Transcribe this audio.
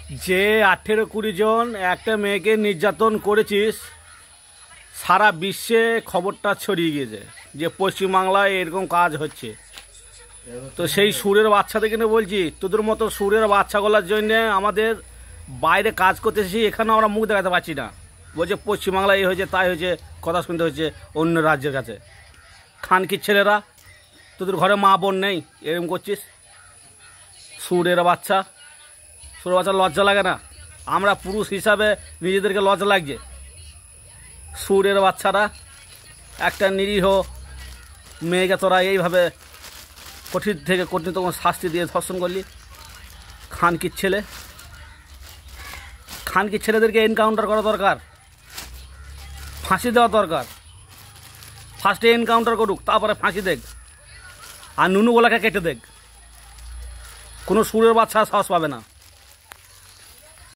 যে 18-20 জন একটা মেয়েকে নির্যাতন করেছিস, সারা বিশ্বে খবরটা ছড়িয়ে গিয়েছে যে পশ্চিমবাংলায় এরকম কাজ হচ্ছে। তো সেই সুরের বাচ্চাদের কিনে বলছি, তোদের মতো সুরের বাচ্চাগুলোর জন্য আমাদের বাইরে কাজ করতে এসেছি, এখানে আমরা মুখ দেখাতে পারছি না। বলছে পশ্চিমবাংলায় এই হয়েছে তাই হয়েছে, কথা শুনতে হচ্ছে অন্য রাজ্যের কাছে। খানকির ছেলেরা, তোদের ঘরে মা বোন নেই, এরকম করছিস। সুরের বাচ্চা, সুরের বাচ্চা লজ্জা লাগে না? আমরা পুরুষ হিসাবে নিজেদেরকে লজ্জা লাগছে। সুরের বাচ্চারা, একটা নিরীহ মেয়েকে তোরা এইভাবে কঠিন থেকে কঠিনতম শাস্তি দিয়ে ধর্ষণ করলি। খানকির ছেলে, খানকির ছেলেদেরকে এনকাউন্টার করা দরকার, ফাঁসি দেওয়া দরকার। ফার্স্টে এনকাউন্টার করুক, তারপরে ফাঁসি দেখ, আর নুনুগুলাকে কেটে দেখ। কোনো সুরের বাচ্চা সাহস পাবে না।